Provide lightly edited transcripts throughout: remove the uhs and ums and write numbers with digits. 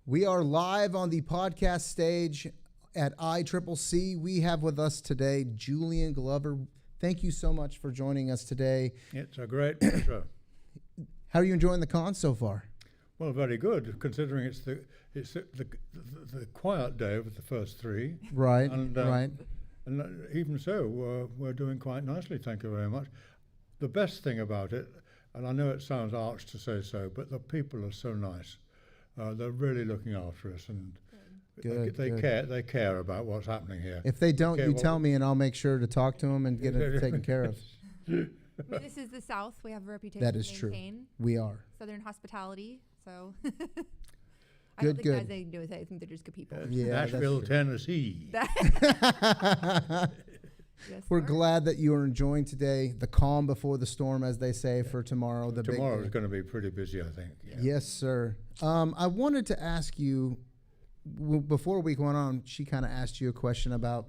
We are live on the podcast stage at ICCC. We have with us today Julian Glover. Thank you so much for joining us today. It's a great pleasure. How are you enjoying the con so far? Well, very good, considering it's the quiet day of the first three. Right, and, right. And even so, we're doing quite nicely, thank you very much. The best thing about it, and I know it sounds arch to say so, but the people are so nice. They're really looking after us, and they care about what's happening here. If they don't, you tell me, and I'll make sure to talk to them and get it taken care of. This is the South. We have a reputation That is to maintain. true. We are. Southern hospitality. So I Good, don't think good. that has anything to do with it. I think they're just good people. Yeah, that's Nashville, true. Tennessee. Yes, We're sir. glad that you are enjoying today, the calm before the storm, as they say, for tomorrow. The Tomorrow big is day. going to be pretty busy, I think. Yeah. Yes, sir. I wanted to ask you, before we went on, she kind of asked you a question about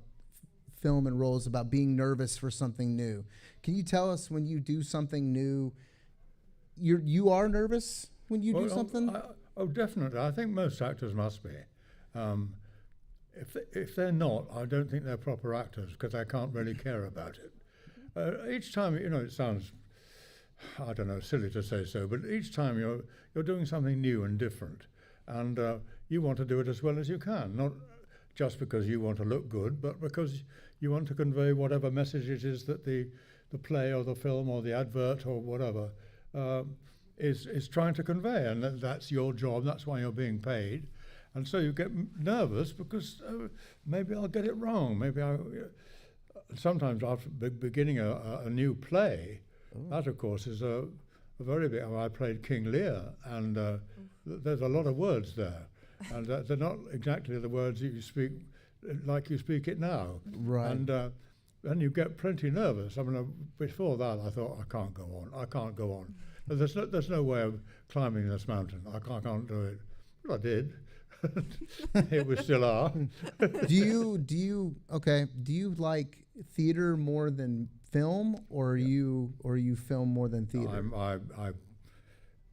film and roles, about being nervous for something new. Can you tell us when you do something new, you are nervous when you do something? Definitely. I think most actors must be. If they're not, I don't think they're proper actors because they can't really care about it. Each time, it sounds, I don't know, silly to say so, but each time you're doing something new and different, and you want to do it as well as you can, not just because you want to look good, but because you want to convey whatever message it is that the play or the film or the advert or whatever is trying to convey, and that's your job. That's why you're being paid. And so you get nervous because maybe I'll get it wrong. Sometimes after beginning a new play, that of course is a very big. I played King Lear, and there's a lot of words there, and they're not exactly the words that you speak like you speak it now. Right. And you get plenty nervous. I mean, before that, I thought I can't go on. There's no way of climbing this mountain. I can't do it. But I did. Here we still are. Do you like theater more than film, or are you film more than theater? I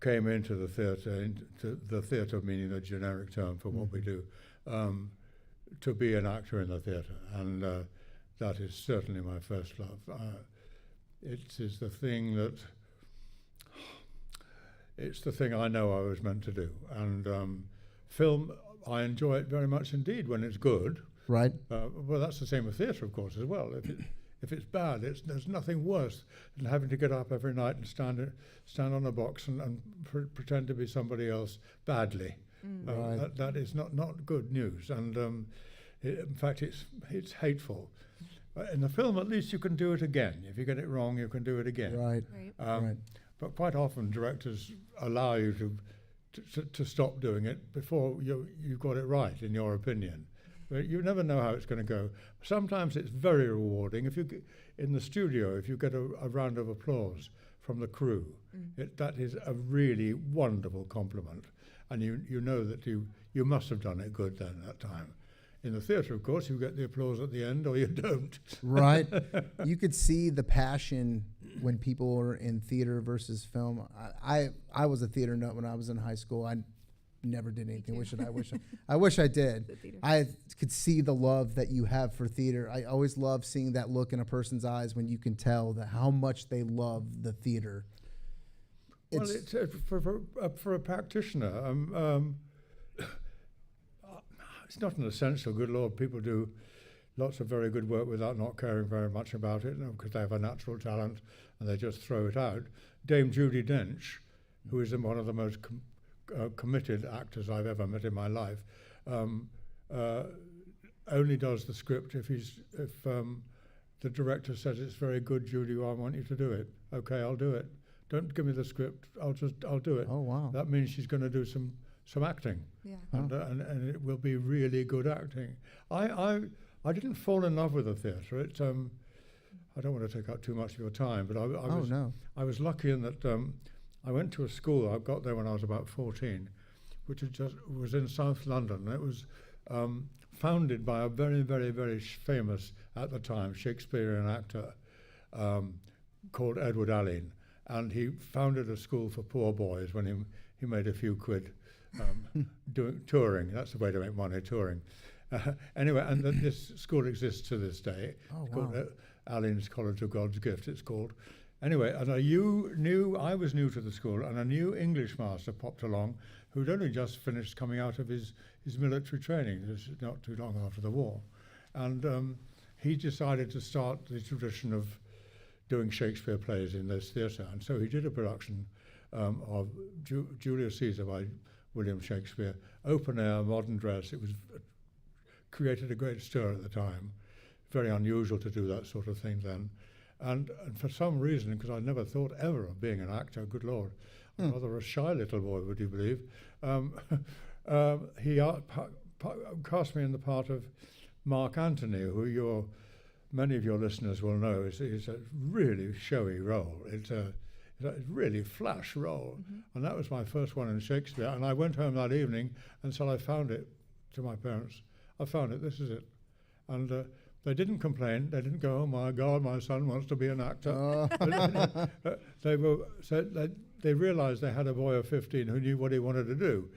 came into the theatre, meaning the generic term for what we do, to be an actor in the theatre, and that is certainly my first love. It is the thing that. It's the thing I know I was meant to do, and film, I enjoy it very much indeed when it's good. Right. Well, that's the same with theatre, of course, as well. If it's bad, there's nothing worse than having to get up every night and stand on a box and pretend to be somebody else badly. Right. That is not good news, and in fact, it's hateful. In the film, at least you can do it again. If you get it wrong, you can do it again. Right. Right. But quite often, directors allow you to stop doing it before you've got it right, in your opinion. But you never know how it's going to go. Sometimes it's very rewarding. In the studio, if you get a round of applause from the crew, that is a really wonderful compliment. And you know that you must have done it good then at that time. In the theatre, of course, you get the applause at the end, or you don't. Right. You could see the passion when people were in theater versus film. I was a theater nut when I was in high school. I never did anything. I wish I did. I could see the love that you have for theater. I always love seeing that look in a person's eyes when you can tell that how much they love the theater. Well, it's for a practitioner. It's not an essential. Good Lord, people do lots of very good work without not caring very much about it, because they have a natural talent and they just throw it out. Dame Judi Dench, who is one of the most committed actors I've ever met in my life, only does the script if the director says it's very good, Judy, I want you to do it. Okay, I'll do it. Don't give me the script. I'll do it. Oh, wow. That means she's going to do some acting. Yeah. And it will be really good acting. I didn't fall in love with the theatre. I don't want to take up too much of your time, but I was lucky in that I went to a school. I got there when I was about 14, which was in South London. It was founded by a very, very, very famous, at the time, Shakespearean actor called Edward Alleyn. And he founded a school for poor boys when he made a few quid doing touring. That's the way to make money, touring. Anyway, and this school exists to this day. Oh, It's called wow. Alien's College of God's Gift, it's called. Anyway, and I was new to the school, and a new English master popped along who'd only just finished coming out of his military training. This is not too long after the war. And he decided to start the tradition of doing Shakespeare plays in this theatre. And so he did a production of Julius Caesar by William Shakespeare, open air, modern dress. It was created a great stir at the time. Very unusual to do that sort of thing then. And for some reason, because I never thought ever of being an actor, good Lord, I'm rather a shy little boy, would you believe? He cast me in the part of Mark Antony, who many of your listeners will know is a really showy role. It's a really flash role. And that was my first one in Shakespeare. And I went home that evening until I found it to my parents. I found it, this is it. And they didn't complain. They didn't go, oh my God, my son wants to be an actor. They realized they had a boy of 15 who knew what he wanted to do.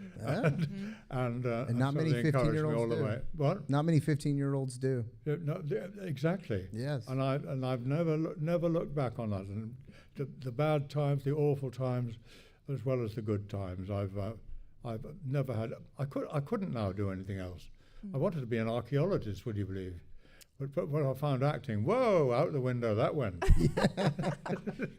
And not so many they encouraged me 15-year-olds all the do. way. What? Not many 15-year-olds do. Exactly. Yes. And I've never looked back on that. And the bad times, the awful times, as well as the good times, I've never had. I couldn't now do anything else. I wanted to be an archaeologist, would you believe? But when I found acting, whoa, out the window that went.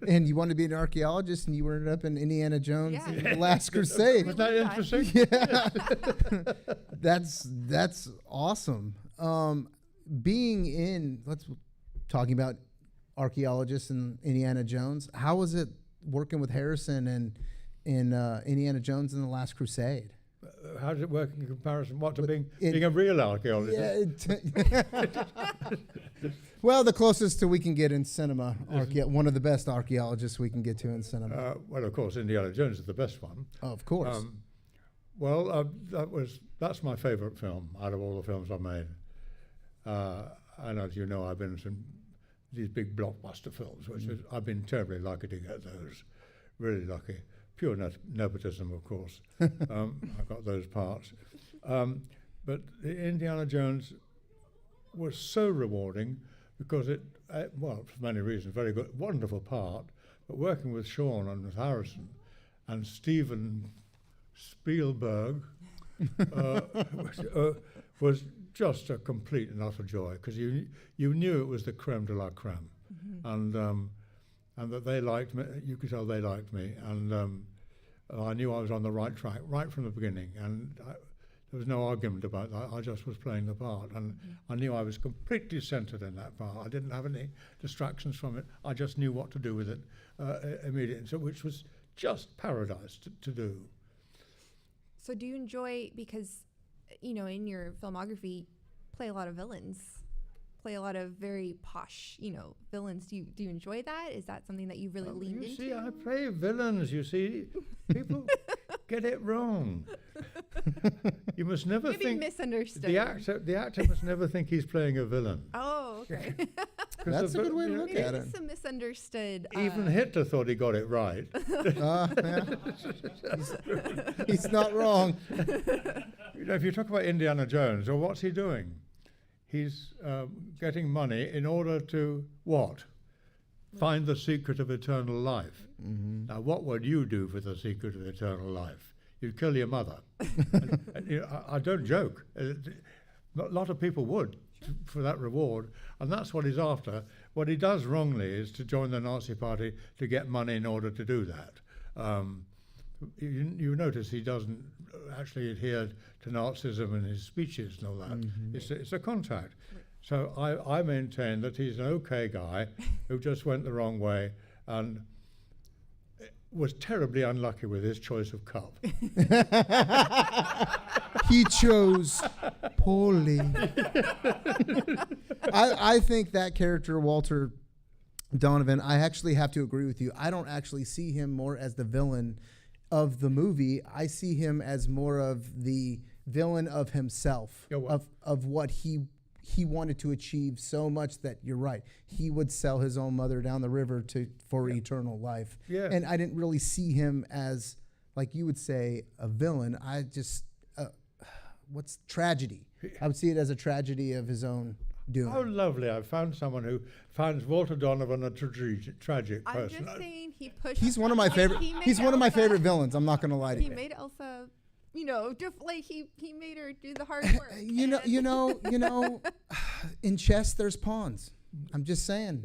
And you wanted to be an archaeologist, and you ended up in Indiana Jones Yeah. and the Last Crusade. Was that interesting? Yeah. That's awesome. Talking about archaeologists and Indiana Jones, how was it working with Harrison and in Indiana Jones and the Last Crusade? How does it work in comparison? What to being in- a real archaeologist? Well, the closest to we can get in cinema, one of the best archaeologists we can get to in cinema. Well, of course, Indiana Jones is the best one. Of course. That's my favourite film out of all the films I've made. And as you know, I've been in some these big blockbuster films, which I've been terribly lucky to get those. Really lucky. Pure nepotism, of course. I got those parts. But Indiana Jones was so rewarding because for many reasons, very good, wonderful part, but working with Sean and with Harrison and Steven Spielberg was just a complete and utter joy because you knew it was the creme de la creme. And that they liked me. You could tell they liked me, and I knew I was on the right track right from the beginning. And there was no argument about that. I just was playing the part, and I knew I was completely centered in that part. I didn't have any distractions from it. I just knew what to do with it immediately, so which was just paradise to do. So do you enjoy, because, in your filmography, play a lot of villains, play a lot of very posh, villains. Do you enjoy that? Is that something that you really leaned into? You see, I play villains, you see. People get it wrong. You must never Maybe think... misunderstood. The actor must never think he's playing a villain. Oh, okay. That's a good way to look Maybe at it. it's a misunderstood. Even Hitler thought he got it right. Yeah. He's not wrong. If you talk about Indiana Jones, well, what's he doing? He's getting money in order to what? Find the secret of eternal life. Now, what would you do for the secret of eternal life? You'd kill your mother. and, I don't joke. A lot of people would for that reward, and that's what he's after. What he does wrongly is to join the Nazi Party to get money in order to do that. You notice he doesn't actually adhere to Nazism in his speeches and all that. It's a contact. So I maintain that he's an okay guy who just went the wrong way and was terribly unlucky with his choice of cup. He chose poorly. I think that character, Walter Donovan, I actually have to agree with you. I don't actually see him more as the villain of the movie. I see him as more of the villain of himself, of what he wanted to achieve so much that you're right. He would sell his own mother down the river for eternal life. Yeah. And I didn't really see him as like you would say, a villain. I just, what's tragedy? I would see it as a tragedy of his own doing. How lovely! I found someone who finds Walter Donovan a tragic I'm person. just saying he pushed. He's one of my favorite. He made He's one of my Elsa- favorite villains. I'm not gonna lie to He you. made Elsa, you know, like he made her do the hard work. You know. In chess, there's pawns. I'm just saying.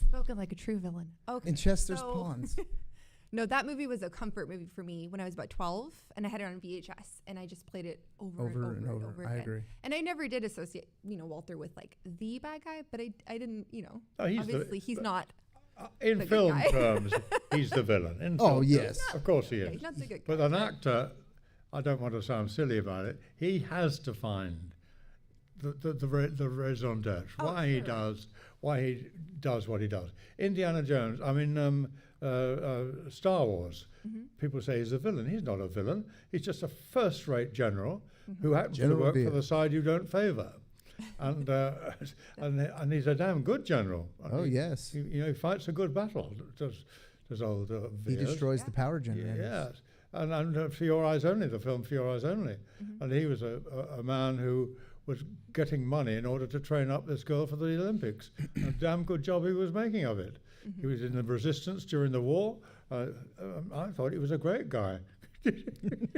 Spoken like a true villain. Okay. In chess, there's so- pawns. No, that movie was a comfort movie for me when I was about 12, and I had it on VHS, and I just played it over and over I again. agree. And I never did associate, Walter with like the bad guy, but I didn't, Oh, he's obviously he's not. in the good film guy. terms, he's the villain. In Oh, film yes. terms, of course he Yeah, is. he's not the good But guy. an actor, I don't want to sound silly about it. He has to find the raison d'être. Oh, Why he sure. does what he does. Indiana Jones. I mean, Star Wars. Mm-hmm. People say he's a villain. He's not a villain. He's just a first-rate general who happens General to work Beard. for the side you don't favour. And and he's a damn good general. Oh yes. He fights a good battle. Does old He Veers. destroys Yeah. the power generators. Yes, and For Your Eyes Only, the film For Your Eyes Only, Mm-hmm. and he was a man who was getting money in order to train up this girl for the Olympics. A damn good job he was making of it. Mm-hmm. He was in the resistance during the war. I thought he was a great guy.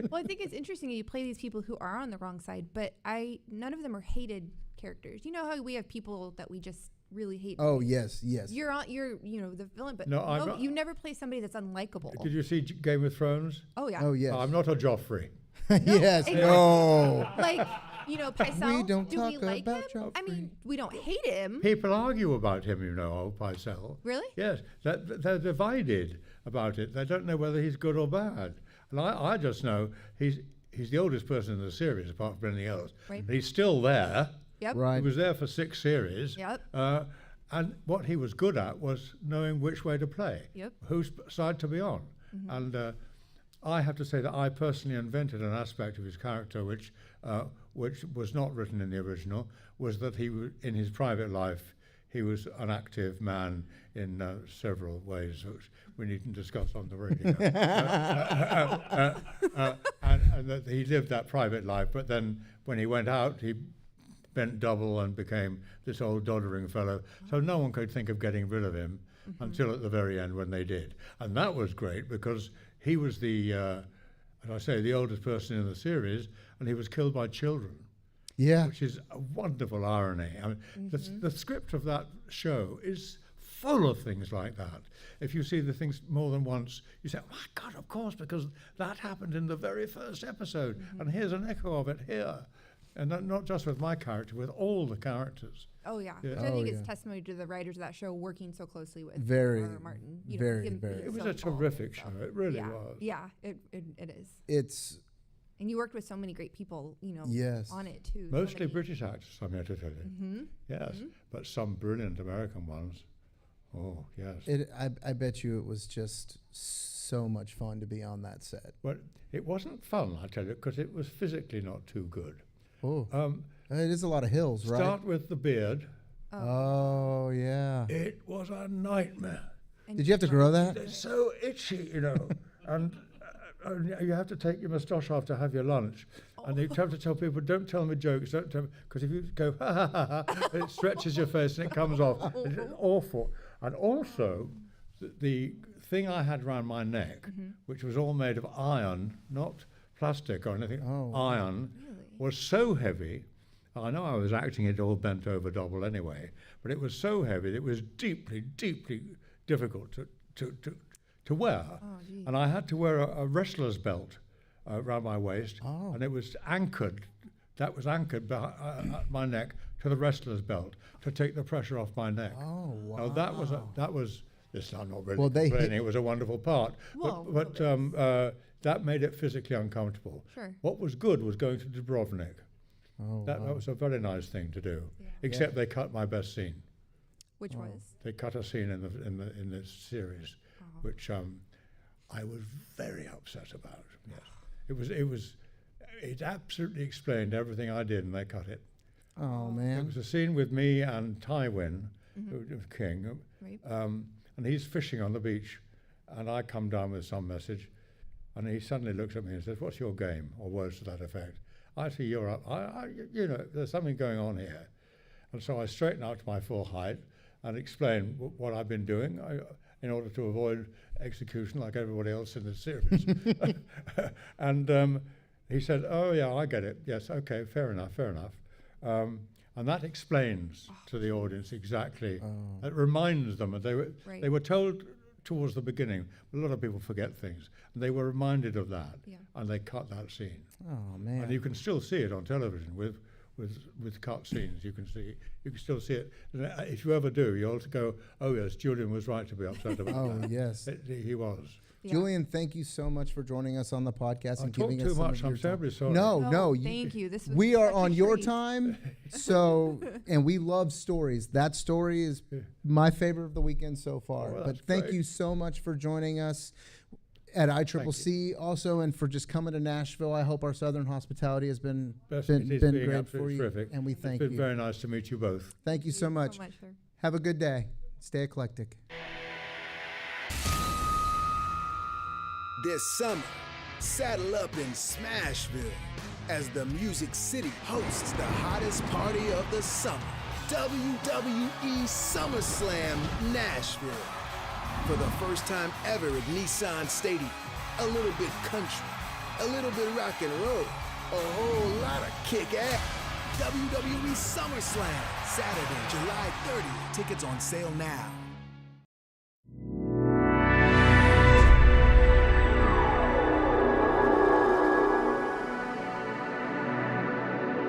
Well, I think it's interesting you play these people who are on the wrong side, but none of them are hated characters. You know how we have people that we just really hate. Oh yes, yes. You're the villain, but No, I'm not- you never play somebody that's unlikable. Did you see Game of Thrones? Oh yeah. Oh yes. I'm not a Joffrey. Yes. exactly. No. Like Pycelle. We don't do we talk like about him? I mean, we don't hate him. People argue about him, old Pycelle. Really? Yes, they're divided about it. They don't know whether he's good or bad. And I just know he's the oldest person in the series, apart from anything else. Right. He's still there. Yep. Right. He was there for 6 series. Yep. And what he was good at was knowing which way to play, Yep. whose side to be on. And I have to say that I personally invented an aspect of his character which was not written in the original, was that in his private life, he was an active man in several ways, which we needn't discuss on the radio. And that he lived that private life, but then when he went out, he bent double and became this old doddering fellow. So no one could think of getting rid of him until at the very end when they did. And that was great because he was the oldest person in the series, and he was killed by children. Yeah. Which is a wonderful irony. I mean, the script of that show is full of things like that. If you see the things more than once, you say, oh my God, of course, because that happened in the very first episode, and here's an echo of it here. And not just with my character, with all the characters. Oh yeah. Yeah. Which I Oh, think is yeah. testimony to the writers of that show working so closely with Very, R.R. Martin. very, him very. being It was so a involved terrific and show. stuff. It really yeah. was. Yeah, it is. It's And you worked with so many great people, Yes. on it too. Mostly so many. British actors, I'm here to tell you. Mm-hmm. Yes, but some brilliant American ones. Oh, yes. I bet you it was just so much fun to be on that set. But it wasn't fun, I tell you, because it was physically not too good. Oh, it is a lot of hills, right? Start with the beard. Oh yeah. It was a nightmare. And Did you have to grow that? It's so itchy, and you have to take your moustache off to have your lunch. And you have to tell people, don't tell me jokes, because if you go, ha, ha, ha, ha, it stretches your face and it comes off. It's awful. And also, the thing I had around my neck, which was all made of iron, not plastic or anything, iron, Really? was so heavy. I know I was acting it all bent over double anyway, but it was so heavy that it was deeply, deeply difficult to wear. Oh, geez. And I had to wear a wrestler's belt around my waist, Oh. and it was anchored. That was anchored at my neck to the wrestler's belt to take the pressure off my neck. Oh wow. Now that was. This I'm not really Well, they complaining. hit- It was a wonderful part, Well, but that made it physically uncomfortable. Sure. What was good was going to Dubrovnik. Oh, That wow. was a very nice thing to do. Yeah. Except they cut my best scene. Which Oh. was? They cut a scene in the series, Oh. which I was very upset about. Yes, it absolutely explained everything I did, and they cut it. Oh It man. was a scene with me and Tywin, King, Right. and he's fishing on the beach, and I come down with some message, And he suddenly looks at me and says, "What's your game?" or words to that effect. I see you're up. You know, there's something going on here. And so I straighten out to my full height and explain what I've been doing in order to avoid execution like everybody else in the series. And he said, "Oh, yeah, I get it. Yes, okay, fair enough, fair enough." And that explains to the audience exactly. It reminds them, and they were told towards the beginning. A lot of people forget things, and they were reminded of that, and they cut that scene. Oh man! And you can still see it on television with cut scenes. You can still see it. And if you ever do, you'll go, "Oh yes, Julian was right to be upset about that." Oh yes, He was. Yeah. Julian, thank you so much for joining us on the podcast and giving us too some much. of I'm your time. terribly sorry. No, thank you. This was we are such a on your treat. time, so and we love stories. That story is my favorite of the weekend so far. Well, but that's thank great. you so much for joining us at ICCC also, and for just coming to Nashville. I hope our Southern hospitality has been It is been being great absolutely for you, terrific. and we thank It's been you. very nice to meet you both. Thank you so much. sir. Have a good day. Stay eclectic. This summer, saddle up in Smashville as the Music City hosts the hottest party of the summer, WWE SummerSlam Nashville. For the first time ever at Nissan Stadium, a little bit country, a little bit rock and roll, a whole lot of kick-ass. WWE SummerSlam, Saturday, July 30th. Tickets on sale now.